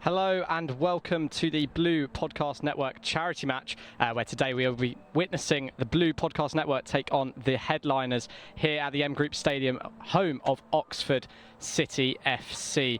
Hello and welcome to the Blue Podcast Network charity match, where today we will be witnessing the Blue Podcast Network take on the headliners here at the M Group Stadium, home of Oxford City FC.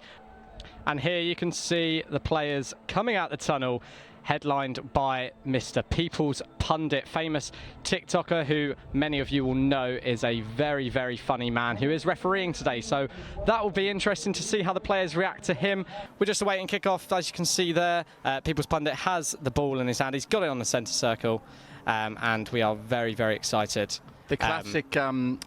And here you can see the players coming out the tunnel, headlined by Mr. People's Pundit, famous TikToker who many of you will know is a very, very funny man who is refereeing today. So that will be interesting to see how the players react to him. We're just awaiting kickoff. As you can see there, People's Pundit has the ball in his hand. He's got it on the centre circle, and we are very, very excited. The classic checking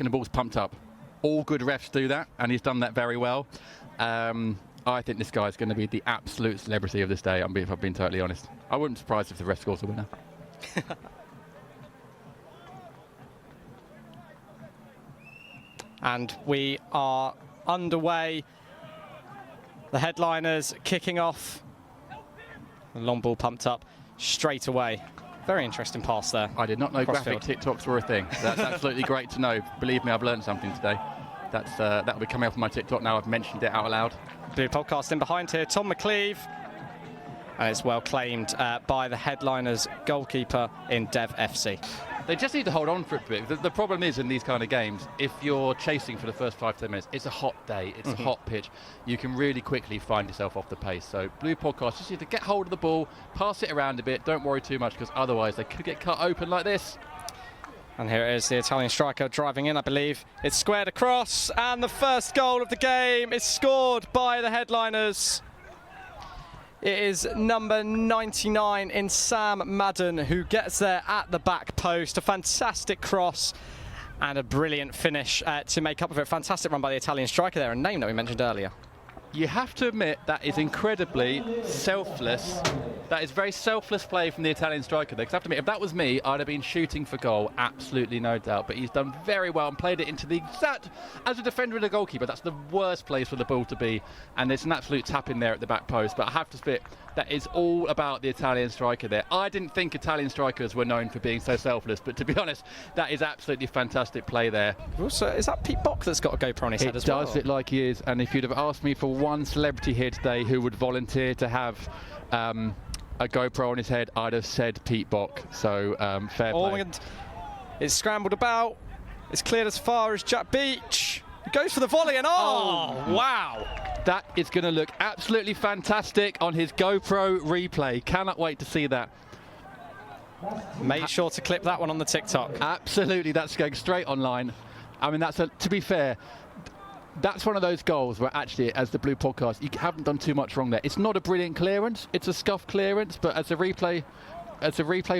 the ball's pumped up. All good refs do that, and he's done that very well. I think this guy's going to be the absolute celebrity of this day, if I've been totally honest. I wouldn't be surprised if the ref scores the winner. And we are underway. The headliners kicking off. The long ball pumped up straight away. Very interesting pass there. I did not know graphic TikToks were a thing. That's absolutely great to know. Believe me, I've learned something today. That'll be coming up on my TikTok now. I've mentioned it out loud. Blue podcast in behind here, Tom McLeave. And it's well claimed by the headliners goalkeeper in Dev FC. They just need to hold on for it a bit. The problem is in these kind of games, if you're chasing for the first 5-10 minutes, it's a hot day, it's a hot pitch. You can really quickly find yourself off the pace. So Blue podcast just need to get hold of the ball, pass it around a bit. Don't worry too much, because otherwise they could get cut open like this. And here it is, the Italian striker driving in, I believe. It's squared across, and the first goal of the game is scored by the headliners. It is number 99 in Sam Madden who gets there at the back post. A fantastic cross and a brilliant finish to make up for it. Fantastic run by the Italian striker there, a name that we mentioned earlier. You have to admit that is incredibly selfless. That is very selfless play from the Italian striker there. Because I have to admit, if that was me, I'd have been shooting for goal, absolutely no doubt. But he's done very well and played it into the exact, as a defender and a goalkeeper, that's the worst place for the ball to be. And there's an absolute tap in there at the back post. But I have to admit, that is all about the Italian striker there. I didn't think Italian strikers were known for being so selfless, but to be honest, that is absolutely fantastic play there. Also, is that Pete Bock that's got a GoPro on his head as well? It does look like he is. And if you'd have asked me for one celebrity here today who would volunteer to have a GoPro on his head, I'd have said Pete Bock. So fair play. And it's scrambled about. It's cleared as far as Jack Beach. He goes for the volley and wow. That is going to look absolutely fantastic on his GoPro replay. Cannot wait to see that. Make sure to clip that one on the TikTok. Absolutely, that's going straight online. I mean, to be fair, that's one of those goals where actually, as the Blue podcast, you haven't done too much wrong there. It's not a brilliant clearance, it's a scuffed clearance, but as a replay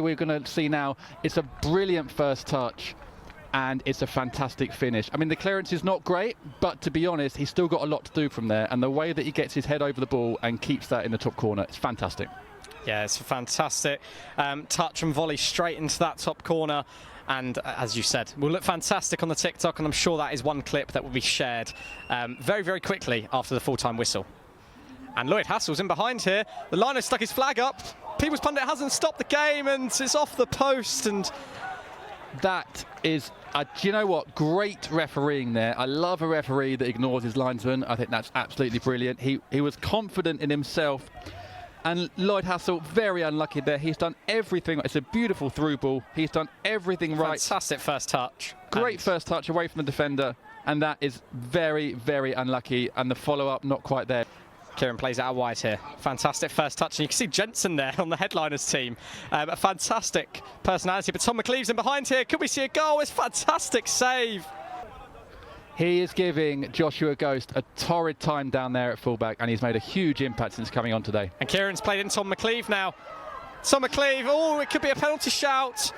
we're going to see now, it's a brilliant first touch. And it's a fantastic finish. I mean, the clearance is not great, but to be honest, he's still got a lot to do from there. And the way that he gets his head over the ball and keeps that in the top corner, it's fantastic. Yeah, it's a fantastic touch and volley straight into that top corner. And as you said, will look fantastic on the TikTok. And I'm sure that is one clip that will be shared very, very quickly after the full-time whistle. And Lloyd Hassel's in behind here. The liner stuck his flag up. People's Pundit hasn't stopped the game, and it's off the post. And that is, do you know what? Great refereeing there. I love a referee that ignores his linesman. I think that's absolutely brilliant. He was confident in himself. And Lloyd Hassel, very unlucky there. He's done everything. It's a beautiful through ball. He's done everything right. Fantastic first touch. Great first touch away from the defender. And that is very, very unlucky. And the follow-up, not quite there. Kian plays it out wide here. Fantastic first touch. And you can see Jensen there on the headliners team. A fantastic personality. But Tom McLeave's in behind here. Could we see a goal? It's a fantastic save. He is giving Joshua Ghost a torrid time down there at fullback, and he's made a huge impact since coming on today. And Kieran's played in Tom McLeave now. Tom McLeave, it could be a penalty shout.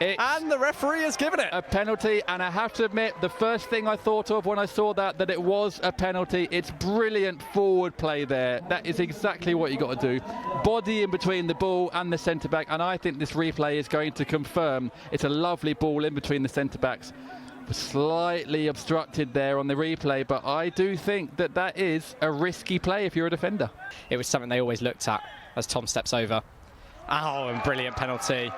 And the referee has given it. A penalty, and I have to admit, the first thing I thought of when I saw that it was a penalty. It's brilliant forward play there. That is exactly what you got to do. Body in between the ball and the centre-back, and I think this replay is going to confirm it's a lovely ball in between the centre-backs. Slightly obstructed there on the replay, but I do think that is a risky play if you're a defender. It was something they always looked at as Tom steps over. And brilliant penalty.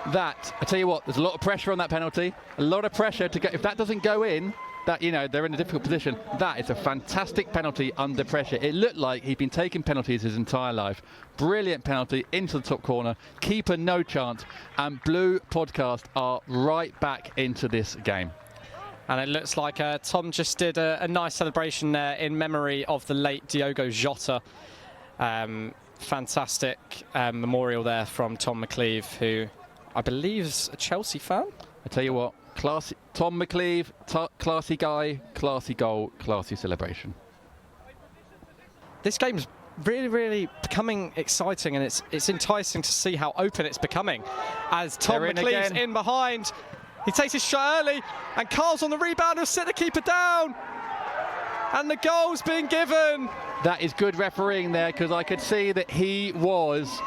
I tell you what, there's a lot of pressure on that penalty. A lot of pressure to get. If that doesn't go in, that, you know, they're in a difficult position. That is a fantastic penalty under pressure. It looked like he'd been taking penalties his entire life. Brilliant penalty into the top corner. Keeper no chance. And Blue Podcast are right back into this game. And it looks like Tom just did a nice celebration there in memory of the late Diogo Jota. Fantastic memorial there from Tom McLeave, who I believe is a Chelsea fan. I tell you what, classy, Tom McLeave, classy guy, classy goal, classy celebration. This game's really becoming exciting, and it's enticing to see how open it's becoming. As Tom McLeave's in behind, he takes his shot early, and Carl's on the rebound, who'll sit the keeper down. And the goal's being given. That is good refereeing there, because I could see that he was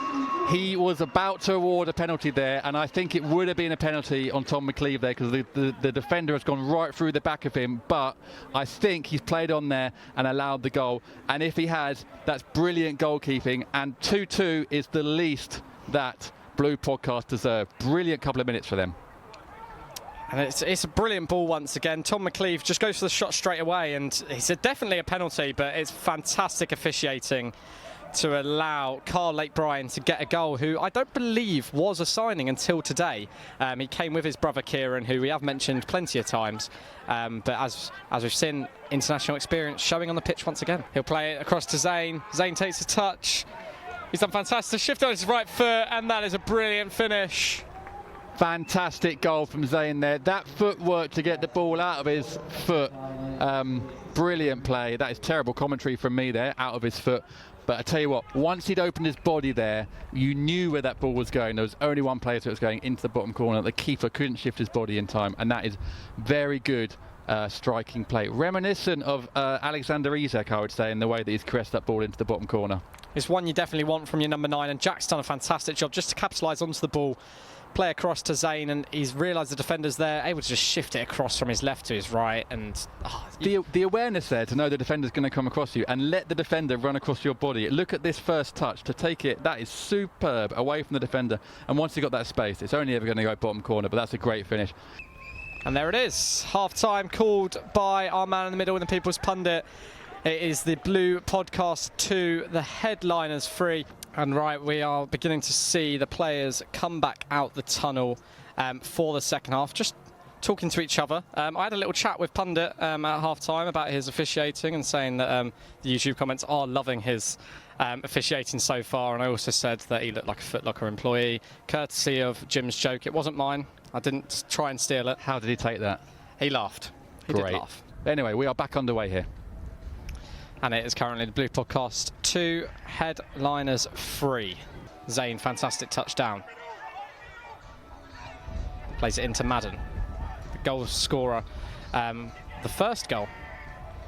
about to award a penalty there, and I think it would have been a penalty on Tom McLeave there, because the defender has gone right through the back of him, but I think he's played on there and allowed the goal. And if he has, that's brilliant goalkeeping, and 2-2 is the least that Blue Podcast deserve. Brilliant couple of minutes for them. And it's a brilliant ball once again. Tom McLeave just goes for the shot straight away, and it's definitely a penalty, but it's fantastic officiating to allow Carl Lake Bryan to get a goal, who I don't believe was a signing until today. He came with his brother Kian, who we have mentioned plenty of times, but as we've seen, international experience showing on the pitch once again. He'll play it across to Zane. Zane takes a touch. He's done fantastic. Shift on his right foot, and that is a brilliant finish. Fantastic goal from Zane there. That footwork to get the ball out of his foot. Brilliant play. That is terrible commentary from me there, out of his foot. But I tell you what, once he'd opened his body there, you knew where that ball was going. There was only one place that was going into the bottom corner. The keeper couldn't shift his body in time, and that is very good striking play. Reminiscent of Alexander Isak, I would say, in the way that he's caressed that ball into the bottom corner. It's one you definitely want from your number 9, and Jack's done a fantastic job just to capitalise onto the ball. Play across to Zane, and he's realised the defender's there, able to just shift it across from his left to his right, and the awareness there to know the defender's going to come across you and let the defender run across your body. Look at this first touch to take it. That is superb away from the defender, and once you got that space, it's only ever going to go bottom corner, but that's a great finish. And there it is, half-time called by our man in the middle and the People's Pundit. It is the Blue Podcast 2, the headliners 3. And right, we are beginning to see the players come back out the tunnel for the second half, just talking to each other. I had a little chat with Pundit at half-time about his officiating, and saying that the YouTube comments are loving his officiating so far. And I also said that he looked like a Foot Locker employee, courtesy of Jim's joke. It wasn't mine. I didn't try and steal it. How did he take that? He laughed. He Great. did laugh. Anyway, we are back underway here. And it is currently the Blue Podcast 2, headliners 3. Zane, fantastic touchdown. Plays it into Madden, the goal scorer. The first goal.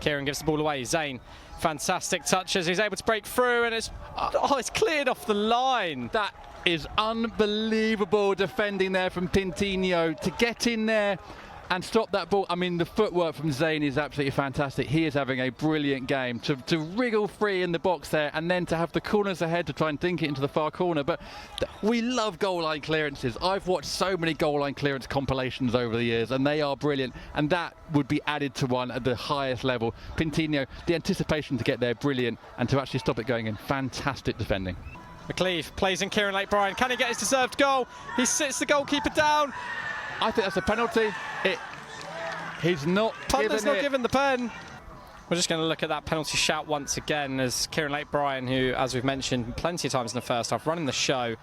Kian gives the ball away. Zane, fantastic touches. He's able to break through, and it's cleared off the line. That is unbelievable defending there from Pintinho to get in there and stop that ball. I mean, the footwork from Zane is absolutely fantastic. He is having a brilliant game. To wriggle free in the box there, and then to have the corners ahead to try and dink it into the far corner. But we love goal line clearances. I've watched so many goal line clearance compilations over the years, and they are brilliant. And that would be added to one at the highest level. Pintinho, the anticipation to get there, brilliant. And to actually stop it going in, fantastic defending. McLeave plays in Kian Lake Bryan. Can he get his deserved goal? He sits the goalkeeper down. I think that's a penalty. He's not given the pen. We're just going to look at that penalty shout once again, as Kian Lake Bryan, who, as we've mentioned plenty of times in the first half, running the show.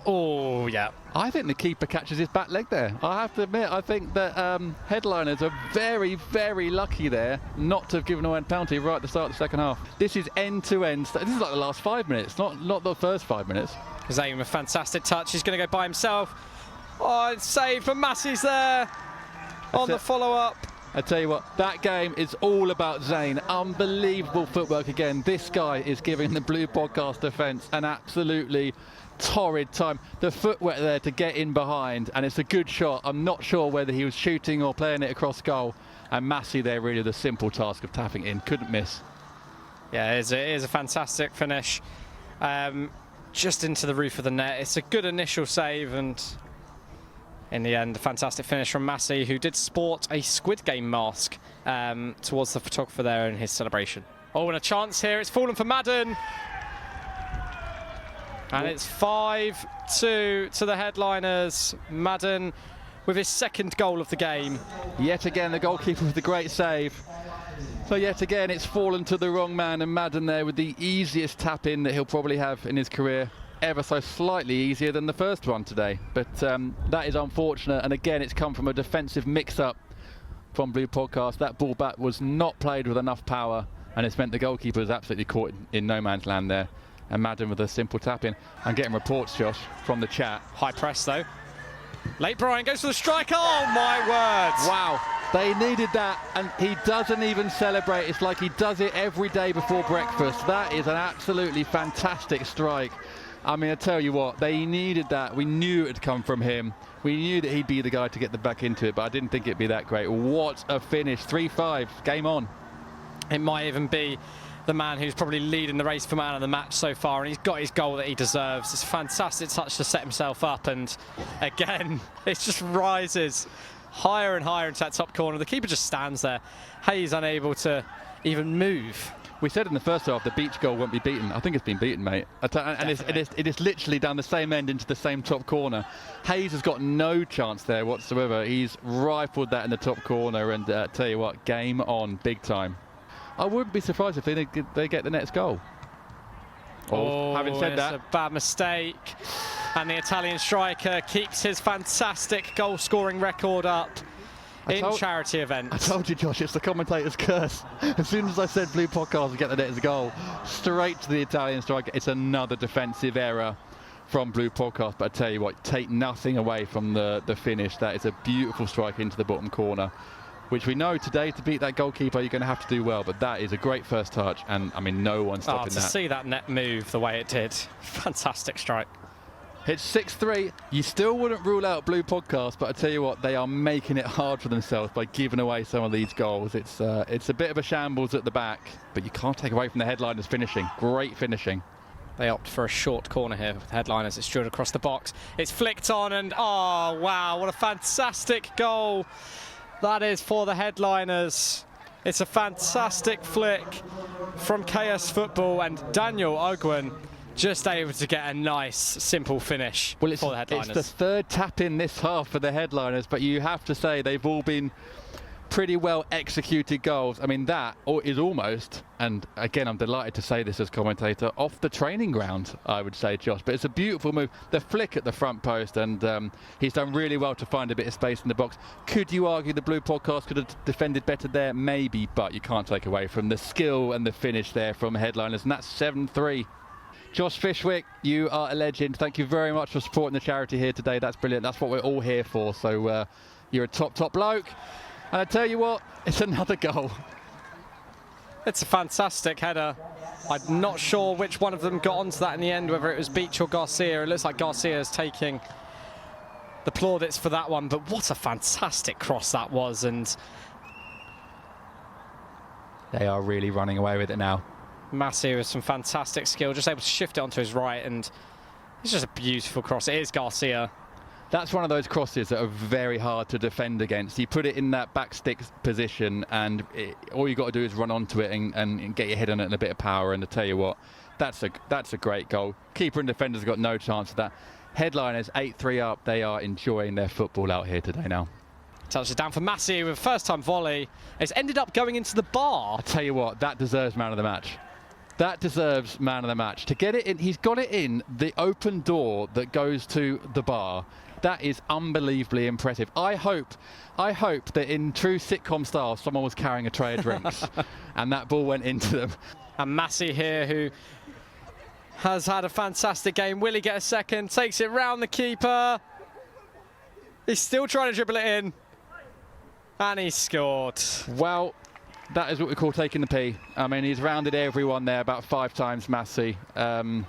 Oh, yeah. I think the keeper catches his back leg there. I have to admit, I think that headliners are very, very lucky there not to have given away a penalty right at the start of the second half. This is end-to-end. This is like the last 5 minutes, not the first 5 minutes. Zane with a fantastic touch. He's going to go by himself. Oh, it's saved, but Massey's there on the follow-up. I tell you what, that game is all about Zane. Unbelievable footwork again. This guy is giving the Blue Podcast defence an absolutely torrid time. The footwork there to get in behind, and it's a good shot. I'm not sure whether he was shooting or playing it across goal. And Massey there, really the simple task of tapping in. Couldn't miss. Yeah, it is a fantastic finish. Just into the roof of the net. It's a good initial save, and In the end, a fantastic finish from Massey, who did sport a Squid Game mask towards the photographer there in his celebration. Oh, and a chance here. It's fallen for Madden. And it's 5-2 to the headliners. Madden with his second goal of the game. Yet again, the goalkeeper with the great save. So yet again, it's fallen to the wrong man, and Madden there with the easiest tap-in that he'll probably have in his career. Ever so slightly easier than the first one today. But that is unfortunate, and again, it's come from a defensive mix-up from Blue Podcast. That ball back was not played with enough power, and it's meant the goalkeeper was absolutely caught in no man's land there. And Madden with a simple tap-in. I'm getting reports, Josh, from the chat. High press, though. Late Brian goes for the strike. Oh, my word. Wow. They needed that, and he doesn't even celebrate. It's like he does it every day before breakfast. That is an absolutely fantastic strike. I mean, I tell you what, they needed that. We knew it had come from him. We knew that he'd be the guy to get the back into it, but I didn't think it'd be that great. What a finish. 3-5. Game on. It might even be the man who's probably leading the race for man of the match so far, and he's got his goal that he deserves. It's a fantastic touch to set himself up, and again, it just rises higher and higher into that top corner. The keeper just stands there. Hayes unable to even move. We said in the first half the beach goal won't be beaten. I think it's been beaten, mate. And it is literally down the same end into the same top corner. Hayes has got no chance there whatsoever. He's rifled that in the top corner, and tell you what, game on, big time. I wouldn't be surprised if they get the next goal. Having said that, it's a bad mistake, and the Italian striker keeps his fantastic goal-scoring record up in charity events. I told you, Josh, it's the commentator's curse. As soon as I said Blue Podcast would get the next goal, straight to the Italian striker. It's another defensive error from Blue Podcast, but I tell you what, take nothing away from the finish. That is a beautiful strike into the bottom corner, which we know today to beat that goalkeeper you're going to have to do well, but that is a great first touch, and I mean no one's stopping that. To see that net move the way it did, fantastic strike. It's 6-3. You still wouldn't rule out Blue Podcast, but I tell you what, they are making it hard for themselves by giving away some of these goals. It's a bit of a shambles at the back, but you can't take away from the headliners finishing. Great finishing. They opt for a short corner here with headliners. It's drilled across the box. It's flicked on, and oh wow, what a fantastic goal that is for the headliners. It's a fantastic flick from KS Football, and Daniel Ogwen just able to get a nice, simple finish for the headliners. It's the third tap-in this half for the headliners, but you have to say they've all been pretty well executed goals. I mean, that is almost, and again, I'm delighted to say this as commentator, off the training ground, I would say, Josh. But it's a beautiful move. The flick at the front post, and he's done really well to find a bit of space in the box. Could you argue the Blue Podcast could have defended better there? Maybe, but you can't take away from the skill and the finish there from headliners, and that's 7-3. Josh Fishwick, you are a legend. Thank you very much for supporting the charity here today. That's brilliant. That's what we're all here for. So you're a top bloke. And I tell you what, it's another goal. It's a fantastic header. I'm not sure which one of them got onto that in the end, whether it was Beach or Garcia. It looks like Garcia is taking the plaudits for that one, but what a fantastic cross that was. And they are really running away with it now. Massey with some fantastic skill, just able to shift it onto his right, and it's just a beautiful cross. It is Garcia. That's one of those crosses that are very hard to defend against. You put it in that back stick position, and all you got to do is run onto it and get your head on it and a bit of power. And I tell you what, that's a great goal. Keeper and defenders have got no chance of that. Headliners 8-3 up. They are enjoying their football out here today now. Touch it down for Massey with a first-time volley. It's ended up going into the bar. I tell you what, that deserves man of the match. That deserves man of the match. To get it in, he's got it in the open door that goes to the bar. That is unbelievably impressive. I hope that in true sitcom style, someone was carrying a tray of drinks and that ball went into them. And Massey here, who has had a fantastic game. Will he get a second? Takes it round the keeper. He's still trying to dribble it in. And he scored. Well, that is what we call taking the P. I mean, he's rounded everyone there about 5 times, Massey. And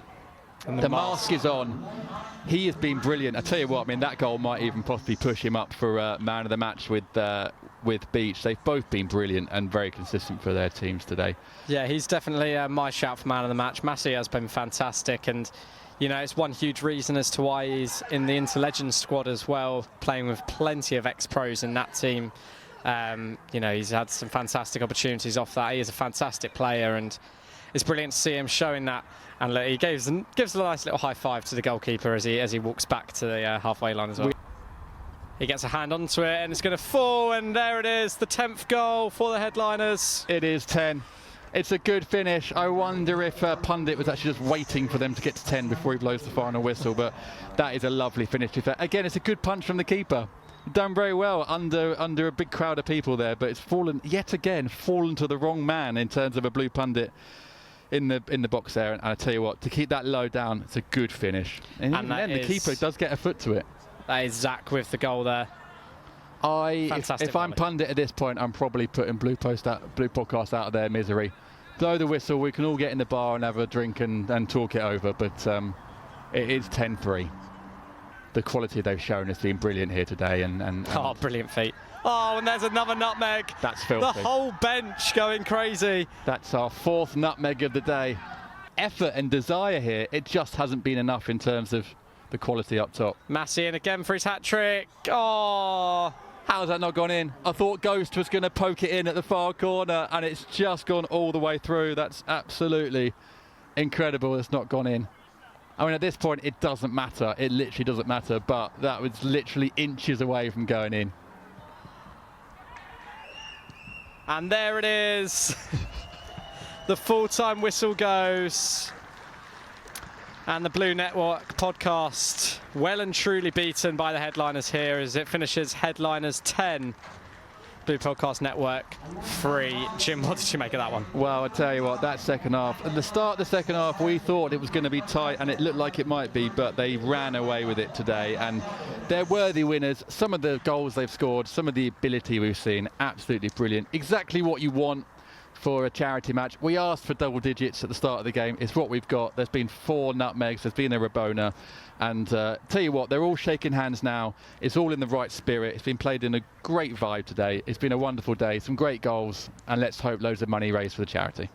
the mask is on. He has been brilliant. I tell you what, I mean, that goal might even possibly push him up for man of the match with Beach. They've both been brilliant and very consistent for their teams today. Yeah, he's definitely my shout for man of the match. Massey has been fantastic, and you know, it's one huge reason as to why he's in the Inter-Legends squad as well, playing with plenty of ex-pros in that team. You know, he's had some fantastic opportunities off that. He is a fantastic player, and it's brilliant to see him showing that. And look, he gives a nice little high five to the goalkeeper as he walks back to the halfway line as well. He gets a hand onto it, and it's going to fall, and there it is, the 10th goal for the headliners. It is 10. It's a good finish. I wonder if Pundit was actually just waiting for them to get to 10 before he blows the final whistle, but that is a lovely finish. Again, it's a good punch from the keeper. Done very well under a big crowd of people there, but it's yet again fallen to the wrong man in terms of a Blue Pundit in the box there. And I tell you what, to keep that low down, it's a good finish. And then the keeper does get a foot to it. That is Zach with the goal there. If I'm Pundit at this point, I'm probably putting Blue Podcast out of their misery. Blow the whistle, we can all get in the bar and have a drink and talk it over, but it is 10-3. The quality they've shown has been brilliant here today. Oh, brilliant feat. Oh, and there's another nutmeg. That's filthy. The whole bench going crazy. That's our 4th nutmeg of the day. Effort and desire here, it just hasn't been enough in terms of the quality up top. Massey in again for his hat-trick. Oh. How's that not gone in? I thought Ghost was going to poke it in at the far corner, and it's just gone all the way through. That's absolutely incredible. It's not gone in. I mean, at this point, it doesn't matter. It literally doesn't matter, but that was literally inches away from going in. And there it is. The full-time whistle goes. And the Blue Network podcast well and truly beaten by the headliners here as it finishes headliners 10, Blue Podcast Network 3. Jim, what did you make of that one? Well, I tell you what, that second half, at the start of the second half, we thought it was going to be tight, and it looked like it might be, but they ran away with it today, and they're worthy winners. Some of the goals they've scored, some of the ability we've seen, absolutely brilliant. Exactly what you want for a charity match. We asked for double digits at the start of the game. It's what we've got. There's been 4 nutmegs, there's been a Rabona, and tell you what, they're all shaking hands now. It's all in the right spirit. It's been played in a great vibe today. It's been a wonderful day, some great goals, and let's hope loads of money raised for the charity.